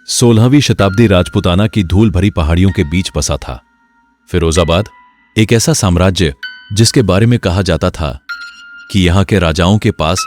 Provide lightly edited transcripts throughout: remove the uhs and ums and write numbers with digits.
16वीं शताब्दी राजपुताना की धूल भरी पहाड़ियों के बीच बसा था। फिरोजाबाद एक ऐसा साम्राज्य जिसके बारे में कहा जाता था कि यहां के राजाओं के पास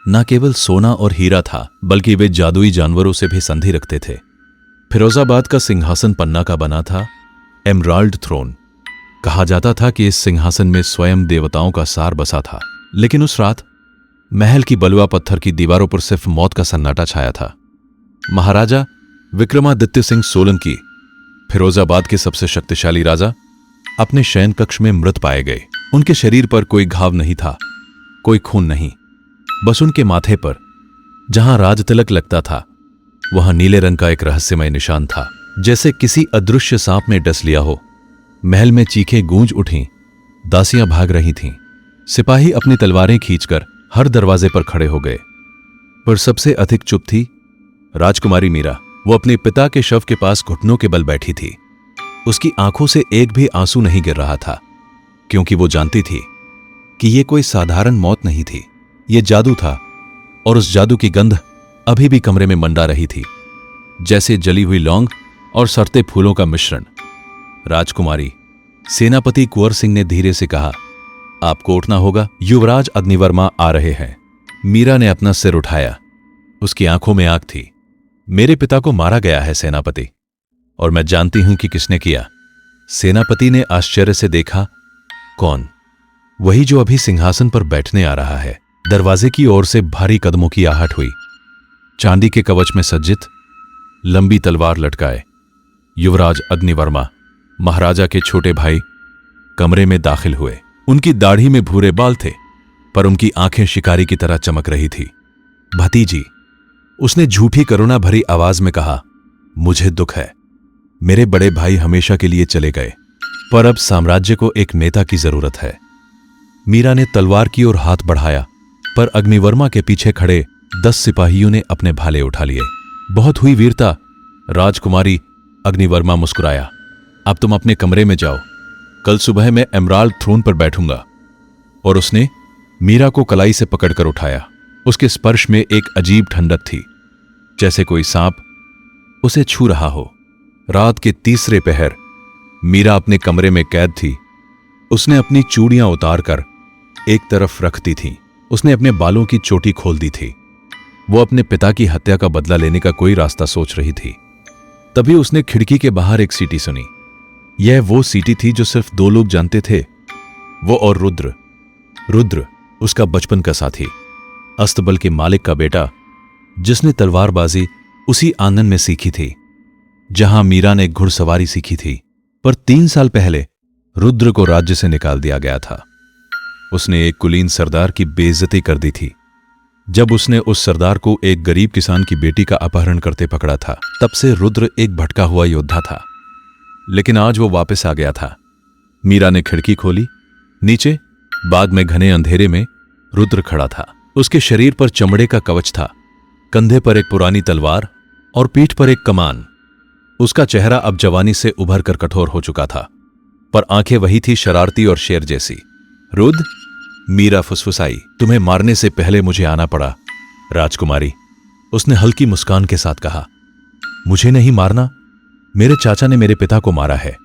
न केवल सोना और हीरा था, बल्कि वे जादुई जानवरों से भी संधि रखते थे। फिरोजाबाद का सिंहासन पन्ना का बना था, एमराल्ड थ्रोन। कहा जाता था कि इस सिंहासन में स्वयं देवताओं का सार बसा था। लेकिन उस रात महल की बलुआ पत्थर की दीवारों पर सिर्फ मौत का सन्नाटा छाया था। महाराजा विक्रमादित्य सिंह सोलंकी, फिरोजाबाद के सबसे शक्तिशाली राजा, अपने शयन कक्ष में मृत पाए गए। उनके शरीर पर कोई घाव नहीं था, कोई खून नहीं। बस उनके माथे पर जहां राज तिलक लगता था, वहां नीले रंग का एक रहस्यमय निशान था, जैसे किसी अदृश्य सांप ने डस लिया हो। महल में चीखें गूंज उठीं, दासियां भाग रही थीं, सिपाही अपनी तलवारें खींचकर हर दरवाजे पर खड़े हो गए। पर सबसे अधिक चुप थी राजकुमारी मीरा। वो अपने पिता के शव के पास घुटनों के बल बैठी थी। उसकी आंखों से एक भी आंसू नहीं गिर रहा था, क्योंकि वो जानती थी कि ये कोई साधारण मौत नहीं थी, ये जादू था। और उस जादू की गंध अभी भी कमरे में मंडरा रही थी, जैसे जली हुई लौंग और सड़ते फूलों का मिश्रण। राजकुमारी, सेनापति कुंवर सिंह ने धीरे से कहा, आपको उठना होगा, युवराज अग्निवर्मा आ रहे हैं। मीरा ने अपना सिर उठाया। उसकी आंखों में आग थी। मेरे पिता को मारा गया है सेनापति, और मैं जानती हूं कि किसने किया। सेनापति ने आश्चर्य से देखा। कौन? वही जो अभी सिंहासन पर बैठने आ रहा है। दरवाजे की ओर से भारी कदमों की आहट हुई। चांदी के कवच में सज्जित, लंबी तलवार लटकाए, युवराज अग्निवर्मा, महाराजा के छोटे भाई, कमरे में दाखिल हुए। उनकी दाढ़ी में भूरे बाल थे, पर उनकी आंखें शिकारी की तरह चमक रही थी। भतीजी, उसने झूठी करुणा भरी आवाज में कहा, मुझे दुख है। मेरे बड़े भाई हमेशा के लिए चले गए, पर अब साम्राज्य को एक नेता की जरूरत है। मीरा ने तलवार की ओर हाथ बढ़ाया, पर अग्निवर्मा के पीछे खड़े 10 सिपाहियों ने अपने भाले उठा लिए। बहुत हुई वीरता, राजकुमारी। अग्निवर्मा मुस्कुराया। अब तुम अपने कमरे में जाओ, कल सुबह मैं एमराल्ड थ्रोन पर बैठूंगा। और उसने मीरा को कलाई से पकड़कर उठाया। उसके स्पर्श में एक अजीब ठंडक थी, जैसे कोई सांप उसे छू रहा हो। रात के तीसरे पहर मीरा अपने कमरे में कैद थी। उसने अपनी चूड़ियां उतारकर एक तरफ रख दी थी। उसने अपने बालों की चोटी खोल दी थी। वो अपने पिता की हत्या का बदला लेने का कोई रास्ता सोच रही थी। तभी उसने खिड़की के बाहर एक सीटी सुनी। यह वो सीटी थी जो सिर्फ 2 लोग जानते थे, वो और रुद्र। रुद्र, उसका बचपन का साथी, अस्तबल के मालिक का बेटा, जिसने तलवारबाजी उसी आंगन में सीखी थी जहां मीरा ने घुड़सवारी सीखी थी। पर 3 साल पहले रुद्र को राज्य से निकाल दिया गया था। उसने एक कुलीन सरदार की बेइज्जती कर दी थी। जब उसने उस सरदार को एक गरीब किसान की बेटी का अपहरण करते पकड़ा था, तब से रुद्र एक भटका हुआ योद्धा था। लेकिन आज वो वापस आ गया था। मीरा ने खिड़की खोली। नीचे बाग में घने अंधेरे में रुद्र खड़ा था। उसके शरीर पर चमड़े का कवच था, कंधे पर एक पुरानी तलवार और पीठ पर एक कमान। उसका चेहरा अब जवानी से उभर कर कठोर हो चुका था, पर आंखें वही थी, शरारती और शेर जैसी। रुद्र, मीरा फुसफुसाई, तुम्हें मारने से पहले मुझे आना पड़ा। राजकुमारी, उसने हल्की मुस्कान के साथ कहा, मुझे नहीं मारना, मेरे चाचा ने मेरे पिता को मारा है।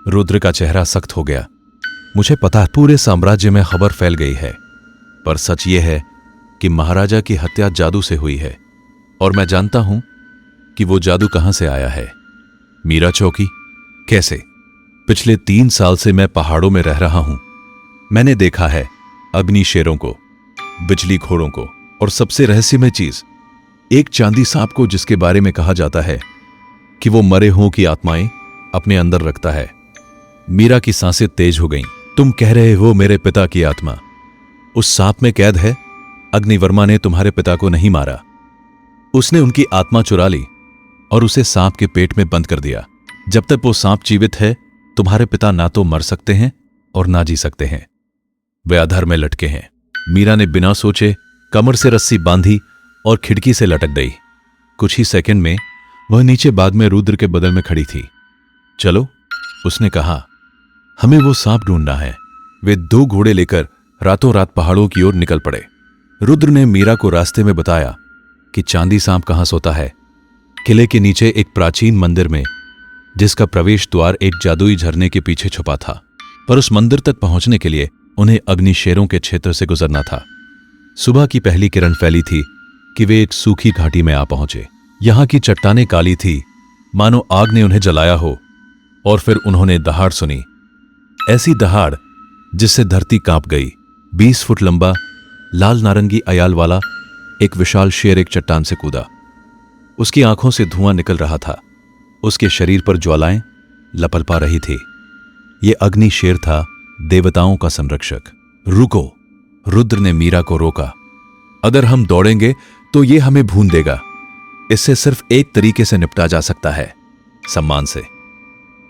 रुद्र का चेहरा सख्त हो गया। मुझे पता है, पूरे साम्राज्य में खबर फैल गई है, पर सच यह है कि महाराजा की हत्या जादू से हुई है, और मैं जानता हूं कि वो जादू कहां से आया है। मीरा चौंकी। कैसे? पिछले 3 साल से मैं पहाड़ों में रह रहा हूं। मैंने देखा है अग्नि शेरों को, बिजली घोड़ों को, और सबसे रहस्यमय चीज, एक चांदी सांप को, जिसके बारे में कहा जाता है कि वो मरे हुओं की आत्माएं अपने अंदर रखता है। मीरा की सांसें तेज हो गईं। तुम कह रहे हो मेरे पिता की आत्मा उस सांप में कैद है? अग्निवर्मा ने तुम्हारे पिता को नहीं मारा, उसने उनकी आत्मा चुरा ली और उसे सांप के पेट में बंद कर दिया। जब तक वो सांप जीवित है, तुम्हारे पिता ना तो मर सकते हैं और ना जी सकते हैं। वे अधर में लटके हैं। मीरा ने बिना सोचे कमर से रस्सी बांधी और खिड़की से लटक गई। कुछ ही सेकंड में वह नीचे बाग में रुद्र के बदल में खड़ी थी। चलो, उसने कहा, हमें वो सांप ढूंढना है। वे 2 घोड़े लेकर रातों रात पहाड़ों की ओर निकल पड़े। रुद्र ने मीरा को रास्ते में बताया कि चांदी सांप कहां सोता है, किले के नीचे एक प्राचीन मंदिर में, जिसका प्रवेश द्वार एक जादुई झरने के पीछे छुपा था। पर उस मंदिर तक पहुंचने के लिए उन्हें अग्नि शेरों के क्षेत्र से गुजरना था। सुबह की पहली किरण फैली थी कि वे एक सूखी घाटी में आ पहुंचे। यहां की चट्टानें काली थी, मानो आग ने उन्हें जलाया हो। और फिर उन्होंने दहाड़ सुनी, ऐसी दहाड़ जिससे धरती कांप गई। 20 फुट लंबा, लाल नारंगी अयाल वाला एक विशाल शेर एक चट्टान से कूदा। उसकी आंखों से धुआं निकल रहा था, उसके शरीर पर ज्वालाएं लपलपा रही थी। यह अग्नि शेर था, देवताओं का संरक्षक। रुको, रुद्र ने मीरा को रोका। अगर हम दौड़ेंगे तो यह हमें भून देगा। इससे सिर्फ एक तरीके से निपटा जा सकता है, सम्मान से।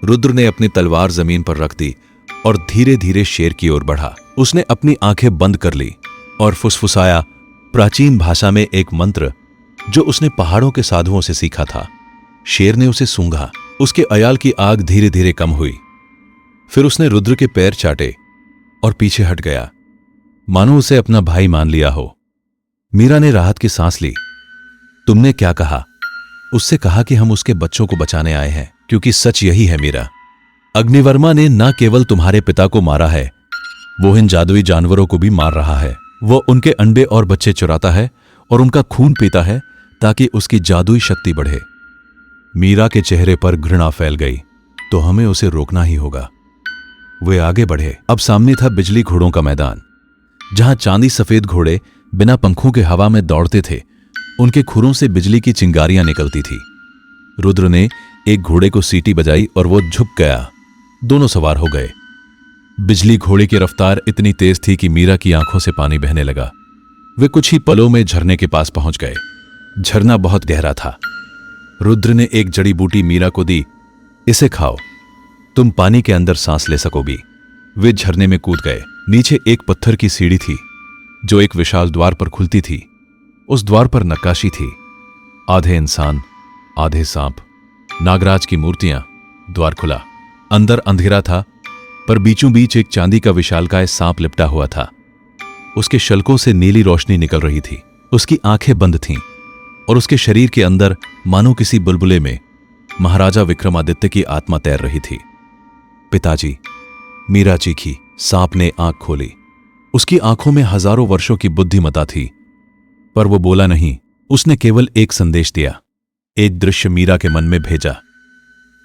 रुद्र ने अपनी तलवार जमीन पर रख दी और धीरे धीरे शेर की ओर बढ़ा। उसने अपनी आंखें बंद कर ली और फुसफुसाया प्राचीन भाषा में एक मंत्र जो उसने पहाड़ों के साधुओं से सीखा था। शेर ने उसे सूंघा। उसके अयाल की आग धीरे धीरे कम हुई। फिर उसने रुद्र के पैर चाटे और पीछे हट गया, मानो उसे अपना भाई मान लिया हो। मीरा ने राहत की सांस ली। तुमने क्या कहा? उससे कहा कि हम उसके बच्चों को बचाने आए हैं, क्योंकि सच यही है मीरा। अग्निवर्मा ने न केवल तुम्हारे पिता को मारा है, वो इन जादुई जानवरों को भी मार रहा है। वो उनके अंडे और बच्चे चुराता है और उनका खून पीता है ताकि उसकी जादुई शक्ति बढ़े। मीरा के चेहरे पर घृणा फैल गई। तो हमें उसे रोकना ही होगा। वे आगे बढ़े। अब सामने था बिजली घोड़ों का मैदान, जहां चांदी सफेद घोड़े बिना पंखों के हवा में दौड़ते थे। उनके खुरों से बिजली की चिंगारियां निकलती थी। रुद्र ने एक घोड़े को सीटी बजाई और वो झुक गया। दोनों सवार हो गए। बिजली घोड़े की रफ्तार इतनी तेज थी कि मीरा की आंखों से पानी बहने लगा। वे कुछ ही पलों में झरने के पास पहुंच गए। झरना बहुत गहरा था। रुद्र ने एक जड़ी बूटी मीरा को दी। इसे खाओ, तुम पानी के अंदर सांस ले सकोगी। वे झरने में कूद गए। नीचे एक पत्थर की सीढ़ी थी जो एक विशाल द्वार पर खुलती थी। उस द्वार पर नक्काशी थी, आधे इंसान आधे सांप, नागराज की मूर्तियां। द्वार खुला। अंदर अंधेरा था, पर बीचों बीच एक चांदी का विशालकाय सांप लिपटा हुआ था। उसके शल्कों से नीली रोशनी निकल रही थी। उसकी आंखें बंद थीं और उसके शरीर के अंदर मानो किसी बुलबुले में महाराजा विक्रमादित्य की आत्मा तैर रही थी। पिताजी, मीरा चीखी। सांप ने आंख खोली। उसकी आंखों में हजारों वर्षों की बुद्धिमत्ता थी, पर वो बोला नहीं। उसने केवल एक संदेश दिया, एक दृश्य मीरा के मन में भेजा।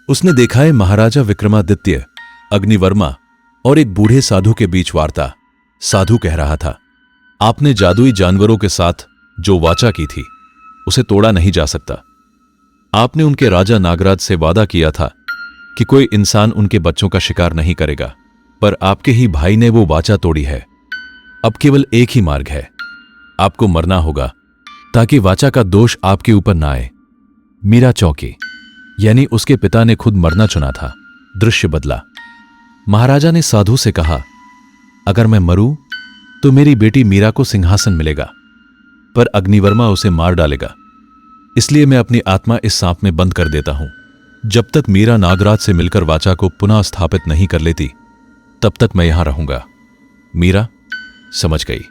उसने देखा है महाराजा विक्रमादित्य, अग्निवर्मा और एक बूढ़े साधु के बीच वार्ता। साधु कह रहा था, आपने जादुई जानवरों के साथ जो वाचा की थी उसे तोड़ा नहीं जा सकता। आपने उनके राजा नागराज से वादा किया था कि कोई इंसान उनके बच्चों का शिकार नहीं करेगा, पर आपके ही भाई ने वो वाचा तोड़ी है। अब केवल एक ही मार्ग है, आपको मरना होगा ताकि वाचा का दोष आपके ऊपर ना आए। मीरा चौंकी, यानी उसके पिता ने खुद मरना चुना था। दृश्य बदला। महाराजा ने साधु से कहा, अगर मैं मरूं तो मेरी बेटी मीरा को सिंहासन मिलेगा, पर अग्निवर्मा उसे मार डालेगा। इसलिए मैं अपनी आत्मा इस सांप में बंद कर देता हूं। जब तक मीरा नागराज से मिलकर वाचा को पुनः स्थापित नहीं कर लेती, तब तक मैं यहां रहूंगा। मीरा समझ गई।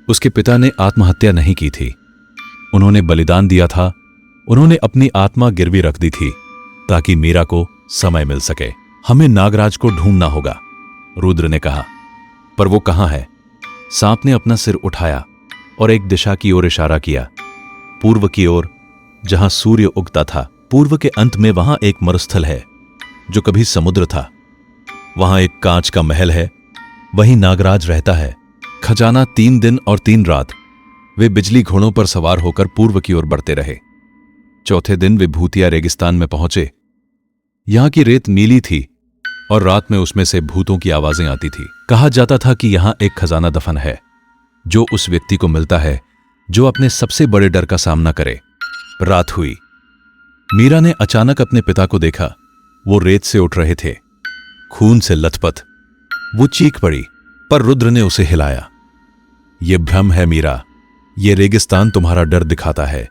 उसके पिता ने आत्महत्या नहीं की थी, उन्होंने बलिदान दिया था। उन्होंने अपनी आत्मा गिरवी रख दी थी ताकि मीरा को समय मिल सके। हमें नागराज को ढूंढना होगा, रुद्र ने कहा। पर वो कहां है? सांप ने अपना सिर उठाया और एक दिशा की ओर इशारा किया, पूर्व की ओर, जहां सूर्य उगता था। पूर्व के अंत में वहां एक मरुस्थल है जो कभी समुद्र था। वहां एक कांच का महल है, वहीं नागराज रहता है। खजाना 3 दिन और 3 रात वे बिजली घोड़ों पर सवार होकर पूर्व की ओर बढ़ते रहे। चौथे दिन वे भूतिया रेगिस्तान में पहुंचे। यहां की रेत नीली थी और रात में उसमें से भूतों की आवाजें आती थी। कहा जाता था कि यहां एक खजाना दफन है जो उस व्यक्ति को मिलता है जो अपने सबसे बड़े डर का सामना करे। रात हुई। मीरा ने अचानक अपने पिता को देखा। वो रेत से उठ रहे थे, खून से लथपथ। वो चीख पड़ी, पर रुद्र ने उसे हिलाया। यह भ्रम है मीरा, यह रेगिस्तान तुम्हारा डर दिखाता है।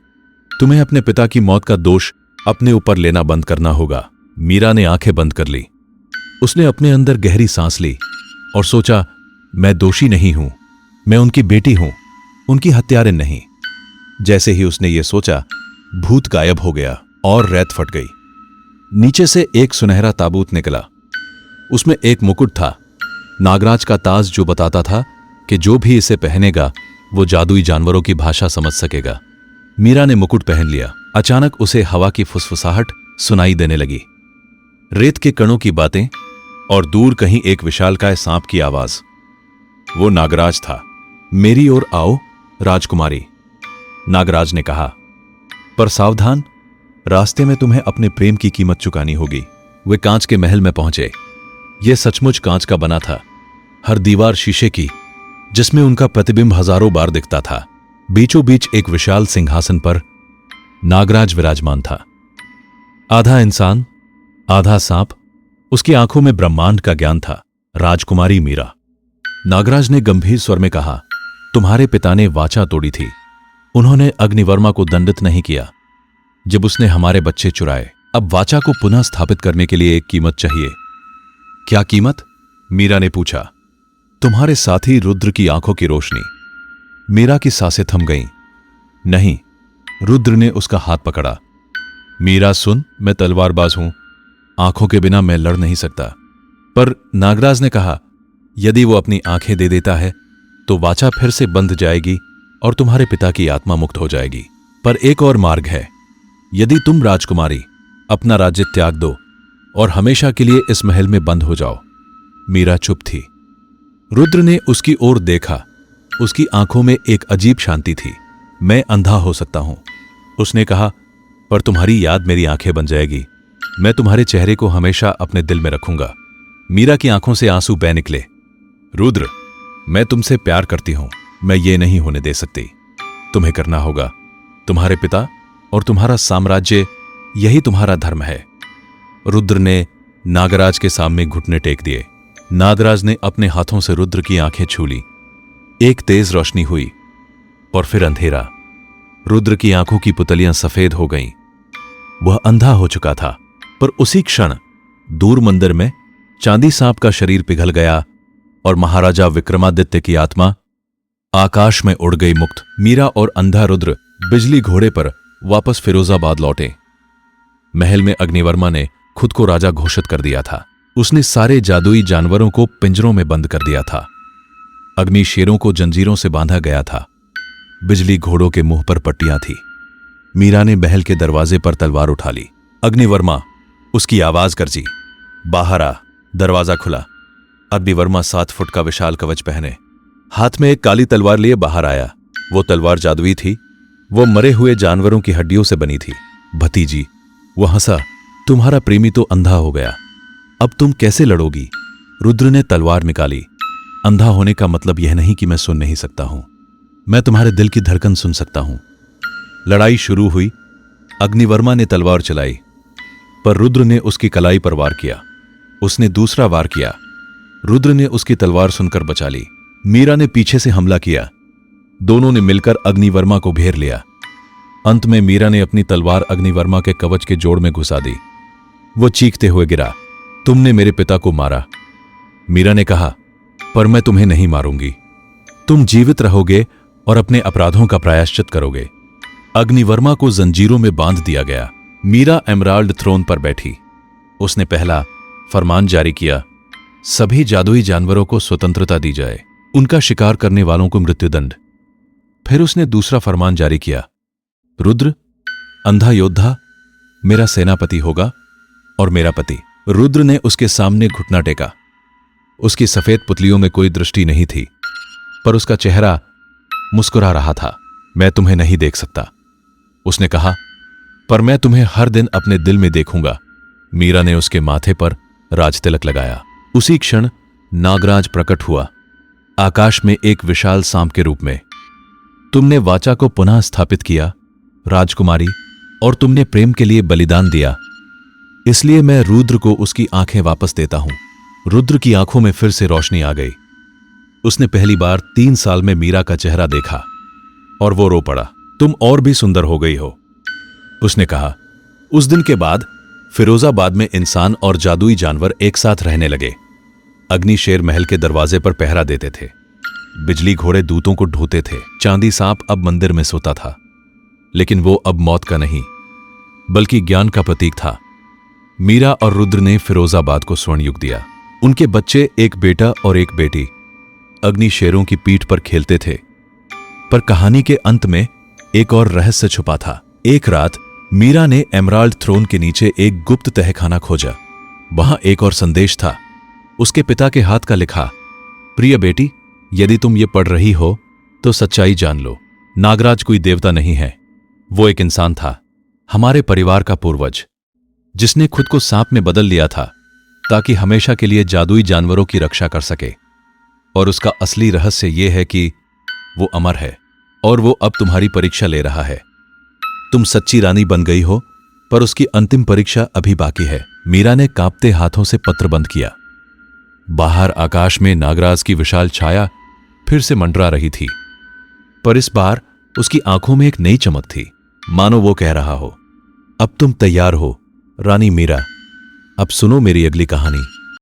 तुम्हें अपने पिता की मौत का दोष अपने ऊपर लेना बंद करना होगा। मीरा ने आंखें बंद कर ली। उसने अपने अंदर गहरी सांस ली और सोचा, मैं दोषी नहीं हूं, मैं उनकी बेटी हूं, उनकी हत्यारिन नहीं। जैसे ही उसने ये सोचा, भूत गायब हो गया और रेत फट गई। नीचे से एक सुनहरा ताबूत निकला। उसमें एक मुकुट था, नागराज का ताज, जो बताता था कि जो भी इसे पहनेगा वो जादुई जानवरों की भाषा समझ सकेगा। मीरा ने मुकुट पहन लिया। अचानक उसे हवा की फुसफुसाहट सुनाई देने लगी, रेत के कणों की बातें और दूर कहीं एक विशालकाय सांप की आवाज। वो नागराज था। मेरी ओर आओ राजकुमारी, नागराज ने कहा, पर सावधान, रास्ते में तुम्हें अपने प्रेम की कीमत चुकानी होगी। वे कांच के महल में पहुंचे। यह सचमुच कांच का बना था, हर दीवार शीशे की, जिसमें उनका प्रतिबिंब हजारों बार दिखता था। बीचों बीच एक विशाल सिंहासन पर नागराज विराजमान था, आधा इंसान आधा सांप। उसकी आंखों में ब्रह्मांड का ज्ञान था। राजकुमारी मीरा, नागराज ने गंभीर स्वर में कहा, तुम्हारे पिता ने वाचा तोड़ी थी। उन्होंने अग्निवर्मा को दंडित नहीं किया जब उसने हमारे बच्चे चुराए। अब वाचा को पुनः स्थापित करने के लिए एक कीमत चाहिए। क्या कीमत? मीरा ने पूछा। तुम्हारे साथी रुद्र की आंखों की रोशनी। मीरा की सांसें थम गईं। नहीं, रुद्र ने उसका हाथ पकड़ा। मीरा सुन, मैं तलवारबाज हूं, आंखों के बिना मैं लड़ नहीं सकता। पर नागराज ने कहा, यदि वो अपनी आंखें दे देता है तो वाचा फिर से बंध जाएगी और तुम्हारे पिता की आत्मा मुक्त हो जाएगी। पर एक और मार्ग है। यदि तुम राजकुमारी अपना राज्य त्याग दो और हमेशा के लिए इस महल में बंद हो जाओ। मीरा चुप थी। रुद्र ने उसकी ओर देखा। उसकी आंखों में एक अजीब शांति थी। मैं अंधा हो सकता हूं, उसने कहा, पर तुम्हारी याद मेरी आंखें बन जाएगी। मैं तुम्हारे चेहरे को हमेशा अपने दिल में रखूंगा। मीरा की आंखों से आंसू बह निकले। रुद्र, मैं तुमसे प्यार करती हूं, मैं ये नहीं होने दे सकती। तुम्हें करना होगा। तुम्हारे पिता और तुम्हारा साम्राज्य, यही तुम्हारा धर्म है। रुद्र ने नागराज के सामने घुटने टेक दिए। नागराज ने अपने हाथों से रुद्र की आंखें छू ली। एक तेज रोशनी हुई और फिर अंधेरा। रुद्र की आंखों की पुतलियां सफेद हो गईं। वह अंधा हो चुका था। पर उसी क्षण दूर मंदिर में चांदी सांप का शरीर पिघल गया और महाराजा विक्रमादित्य की आत्मा आकाश में उड़ गई मुक्त। मीरा और अंधा रुद्र बिजली घोड़े पर वापस फिरोजाबाद लौटे। महल में अग्निवर्मा ने खुद को राजा घोषित कर दिया था। उसने सारे जादुई जानवरों को पिंजरों में बंद कर दिया था। अग्नि शेरों को जंजीरों से बांधा गया था। बिजली घोड़ों के मुंह पर पट्टियां थी। मीरा ने महल के दरवाजे पर तलवार उठा ली। अग्निवर्मा, उसकी आवाज गरजी, बाहर आ। दरवाजा खुला। अग्निवर्मा 7 फुट का विशाल कवच पहने, हाथ में एक काली तलवार लिए बाहर आया। वो तलवार जादुई थी। वो मरे हुए जानवरों की हड्डियों से बनी थी। भतीजी, वो हंसा, तुम्हारा प्रेमी तो अंधा हो गया, अब तुम कैसे लड़ोगी? रुद्र ने तलवार निकाली। अंधा होने का मतलब यह नहीं कि मैं सुन नहीं सकता हूं, मैं तुम्हारे दिल की धड़कन सुन सकता हूं। लड़ाई शुरू हुई। अग्निवर्मा ने तलवार चलाई, पर रुद्र ने उसकी कलाई पर वार किया। उसने दूसरा वार किया। रुद्र ने उसकी तलवार सुनकर बचा ली। मीरा ने पीछे से हमला किया। दोनों ने मिलकर अग्निवर्मा को घेर लिया। अंत में मीरा ने अपनी तलवार अग्निवर्मा के कवच के जोड़ में घुसा दी। वो चीखते हुए गिरा, तुमने मेरे पिता को मारा। मीरा ने कहा, पर मैं तुम्हें नहीं मारूंगी। तुम जीवित रहोगे और अपने अपराधों का प्रायश्चित करोगे। अग्निवर्मा को जंजीरों में बांध दिया गया। मीरा एमराल्ड थ्रोन पर बैठी। उसने पहला फरमान जारी किया, सभी जादुई जानवरों को स्वतंत्रता दी जाए, उनका शिकार करने वालों को मृत्युदंड। फिर उसने दूसरा फरमान जारी किया, रुद्र, अंधा योद्धा मेरा सेनापति होगा और मेरा पति। रुद्र ने उसके सामने घुटना टेका। उसकी सफेद पुतलियों में कोई दृष्टि नहीं थी, पर उसका चेहरा मुस्कुरा रहा था। मैं तुम्हें नहीं देख सकता, उसने कहा, पर मैं तुम्हें हर दिन अपने दिल में देखूंगा। मीरा ने उसके माथे पर राजतिलक लगाया। उसी क्षण नागराज प्रकट हुआ, आकाश में एक विशाल सांप के रूप में। तुमने वाचा को पुनः स्थापित किया राजकुमारी, और तुमने प्रेम के लिए बलिदान दिया, इसलिए मैं रुद्र को उसकी आंखें वापस देता हूं। रुद्र की आंखों में फिर से रोशनी आ गई। उसने पहली बार 3 साल में मीरा का चेहरा देखा और वो रो पड़ा। तुम और भी सुंदर हो गई हो, उसने कहा। उस दिन के बाद फिरोजाबाद में इंसान और जादुई जानवर एक साथ रहने लगे। अग्नि शेर महल के दरवाजे पर पहरा देते थे। बिजली घोड़े दूतों को ढोते थे। चांदी सांप अब मंदिर में सोता था, लेकिन वो अब मौत का नहीं बल्कि ज्ञान का प्रतीक था। मीरा और रुद्र ने फिरोजाबाद को स्वर्ण युग दिया। उनके बच्चे, एक बेटा और एक बेटी, अग्नि शेरों की पीठ पर खेलते थे। पर कहानी के अंत में एक और रहस्य छुपा था। एक रात मीरा ने एमराल्ड थ्रोन के नीचे एक गुप्त तहखाना खोजा। वहां एक और संदेश था, उसके पिता के हाथ का लिखा। प्रिय बेटी, यदि तुम ये पढ़ रही हो तो सच्चाई जान लो। नागराज कोई देवता नहीं है, वो एक इंसान था, हमारे परिवार का पूर्वज, जिसने खुद को सांप में बदल लिया था ताकि हमेशा के लिए जादुई जानवरों की रक्षा कर सके। और उसका असली रहस्य यह है कि वो अमर है और वो अब तुम्हारी परीक्षा ले रहा है। तुम सच्ची रानी बन गई हो, पर उसकी अंतिम परीक्षा अभी बाकी है। मीरा ने कांपते हाथों से पत्र बंद किया। बाहर आकाश में नागराज की विशाल छाया फिर से मंडरा रही थी, पर इस बार उसकी आंखों में एक नई चमक थी, मानो वो कह रहा हो, अब तुम तैयार हो रानी मीरा, अब सुनो मेरी अगली कहानी।